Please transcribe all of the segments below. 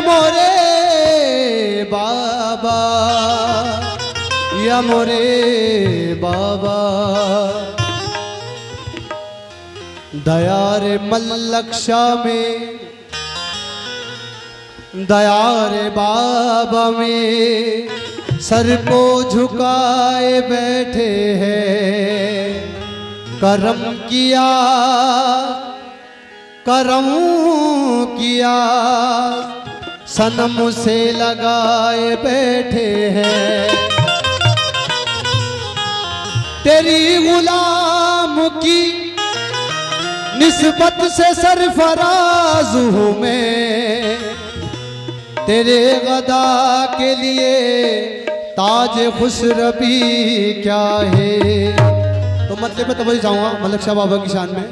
मोरे बाबा, या मोरे बाबा, दया रे मल्लक्षा में, दया रे बाबा में, सर को झुकाए बैठे हैं। करम किया, करम किया, सनम से लगाए बैठे हैं। तेरी गुलाम की निस्बत से सरफराज हूँ मैं, तेरे गदा के लिए ताज खुशरबी क्या है। तो मतलब मैं तो वही जाऊँगा मलक शाह बाबा की शान में।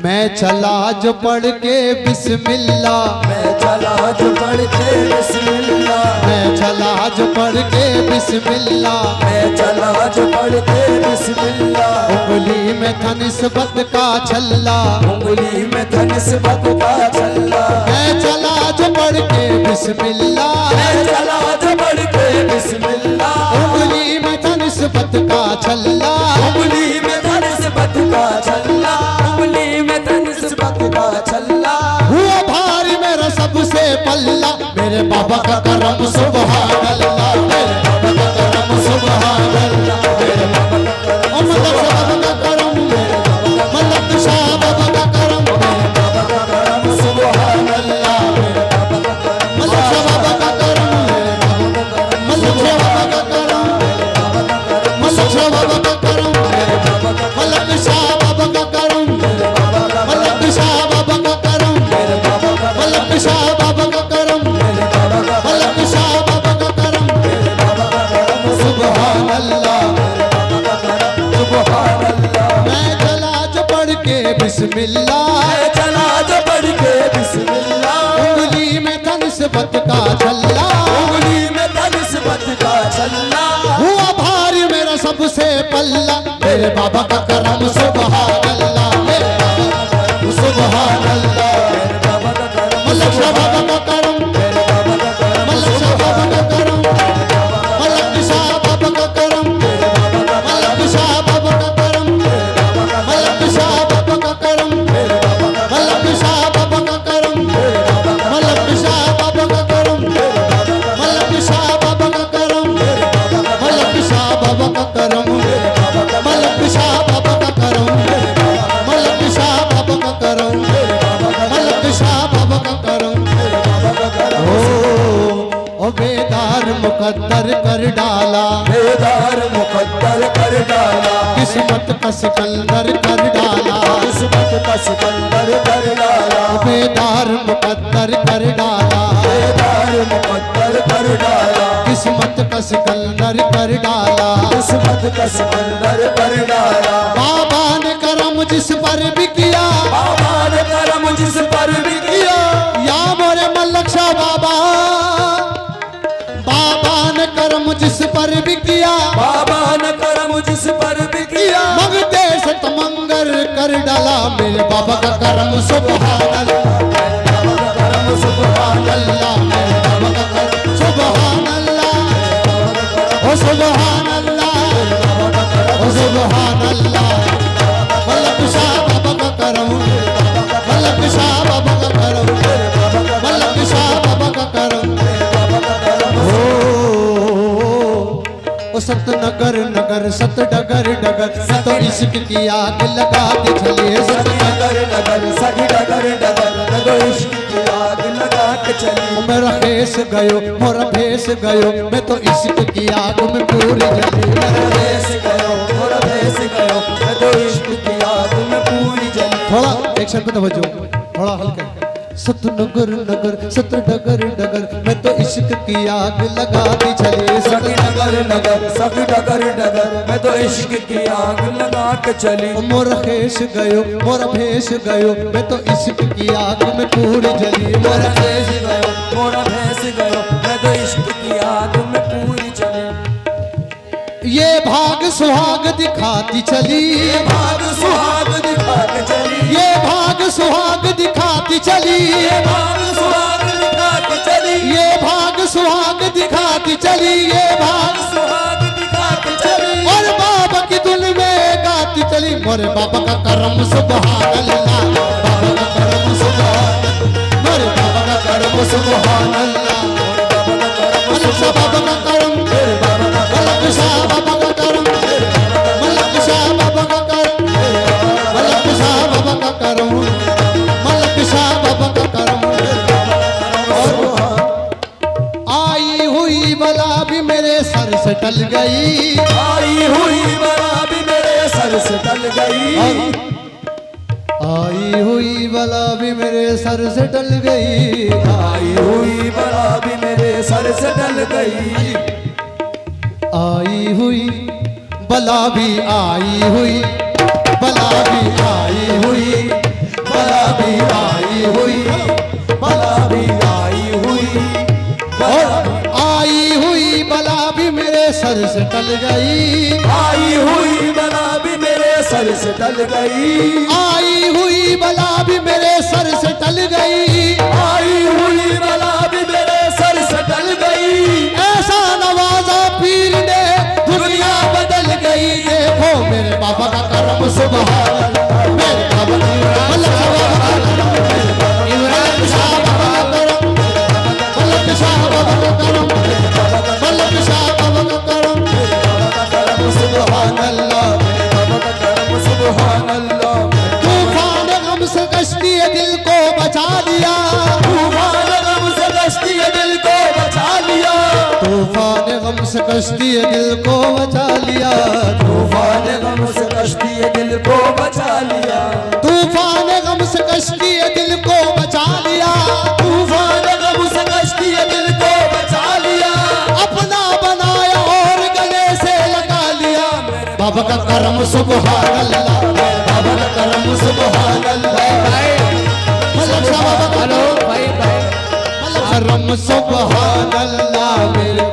मैं चला जो पढ़ के बिस्मिल्लाह, मैं चला जो पढ़ के बिस्मिल्लाह, मैं चला जो पढ़ के बिस्मिल्लाह, मैं चला जो पढ़ के बिस्मिल्लाह। उंगली में था निस्बत का छल्ला, उंगली में था निस्बत का छल्ला। मैं चला जो पढ़ के बिस्मिल्लाह, मैं चला जो पढ़ के बिस्मिल्लाह। उंगली में था निस्बत का छल्ला, उंगली में था निस्बत का छल्ला, उंगली में था निस्बत का छल्ला। हुआ भारी मेरा सबसे पल्ला, मेरे बाबा का करम सुभान अल्लाह, मेरे बाबा का करम सुभान अल्लाह, मेरे बाबा का करम, ओ मलक शाह बाबा का करम, मलक शाह बाबा का करम, मेरे बाबा का करम सुभान अल्लाह, मेरे बाबा का करम, मलक शाह बाबा का करम, मलक शाह बाबा का करम, मलक शाह बाबा का करम, मलक शाह बाबा का करम, मलक शाह बाबा का करम, मलक शाह बाबा का करम, मलक शाह बाबा का करम, सुभान अल्लाह, सुभान अल्लाह। मैं चला जो पढ़ के बिस्मिल्लाह, मैं चला जो पढ़ के बिस्मिल्लाह। उंगली में था निस्बत का छल्ला, उंगली में था निस्बत का छल्ला। हुआ भारी मेरा सबसे पल्ला, मेरे बाबा का करम सुभान अल्लाह, मेरे बाबा का करम सुभान अल्लाह, मेरे बाबा का करम, मलक शाह बाबा का करम, मेरे बाबा का करम, मलक शाह बाबा का करम, मलक शाह बाबा का करम, मलक शाह बाबा का करम, मलक शाह बाबा का करम, मलक शाह बाबा का करम, मलक शाह बाबा का करम, मलक शाह बाबा का करम, मलक शाह बाबा का करम, मलक शाह बाबा का करम, मलक शाह बाबा का करम, मलक शाह बाबा का करम। ओ बेदार मुकद्दर कर डाला, बेदार मुकद्दर कर डाला, किस्मत का सिकंदर कर डाला, किस्मत का सिकंदर कर डाला, बेदार मुकद्दर कर डाला, बेदार मुकद्दर कर डाला, किस्मत का सिकंदर कर डाला, किस्मत का सिकंदर कर डाला। बाबा ने करम जिस पर भी किया, बाबा ने करम जिस पर भी किया, या मोरे मलक शाह बाबा, बाबा ने करम जिस पर भी किया, बाबा ने करम जिस पर भी किया, मंगते से तमंगर कर डाला, मेरे बाबा का करम सुभान अल्लाह, मेरे बाबा का करम सुभान अल्लाह, मेरे बाबा का करम सुभान अल्लाह, ओ सुभान अल्लाह, ओ सुभान अल्लाह, मलक शाह बाबा का करम, मलक शाह बाबा का करम, मलक शाह बाबा का करम। ओ सत नगर नगर सत डगर डगर, मैं तो इश्क की आग लगा दी चलिए, सत नगर नगर सगी डगर डगर, मैं तो इश्क की आग लगा के चली। मेरा फेस गयो मोरा फेस गयो, मैं तो इश्क की आग में पूरी जली, मेरा भेस गयो, मोरा भेस गयो, मैं तो इश्क की आग में पूरी जली। थोड़ा एक शब्द पे तवज्जो, थोड़ा हल्का। सत नगर नगर सत डगर डगर, मैं तो इश्क की आग लगा दी चली, सगी नगर नगर सगी डगर डगर, मैं तो इश्क की आग लगा के चली। मोरा फेस गयो मोरा भेस गयो, मैं तो इश्क की आग में पूरी जली, मोरा भेस गयो, मोरा भेस गयो, मैं तो इश्क की आग में पूरी चली। ये भाग सुहाग दिखाती चली, ये भाग सुहाग दिखा के चली, ये भाग सुहाग दिखाती चली, ये भाग सुहाग दिखा के चली। मेरे बाबा का करम सुभान अल्लाह, बाबा का करम सुभान, मेरे बाबा का करम सुभान अल्लाह, मलक शाह बाबा का करम, मलक शाह बाबा का करम, मलक शाह बाबा का करम, मलक शाह बाबा का करम, मलक शाह बाबा का करम। और आई हुई बला भी मेरे सर से टल गई, आई हुई बला भी मेरे सर से टल गई, आई हुई बला भी मेरे सर से टल गई, आई हुई बला भी मेरे सर से टल गई, आई हुई बला भी आई हुई, बला भी आई हुई, बला भी आई हुई, बला भी आई हुई, और आई हुई बला भी मेरे सर से टल गई, आई हुई बला भी मेरे सर से टल गई, आई हुई बला भी मेरे सर से टल गई, आई हुई बला भी मेरे सर से टल गई, ऐसा नवाजा पीर ने दुनिया बदल गई। देखो मेरे बाबा का करम सुभान अल्लाह, मेरे बाबा का मलक शाह बाबा का करम, मलक शाह बाबा का करम, मलक शाह बाबा का करम, सुभान अल्लाह, सुभान अल्लाह, तूफान गम से कश्ती दिल को बचा लिया, तूफान गम से कश्ती दिल को बचा लिया, तूफान गम से कश्ती दिल को बचा लिया, तूफान गम से कश्ती दिल को बचा लिया, तूफान गम से कश्ती दिल को बचा लिया, तूफान गम से कश्ती दिल को बचा लिया, अपना बनाया और गले से लगा लिया। बाबा का करम सुभान अल्लाह, बाबा का करम सुभान अल्लाह, मलक शाह बाबा का करम सुभान अल्लाह, मेरे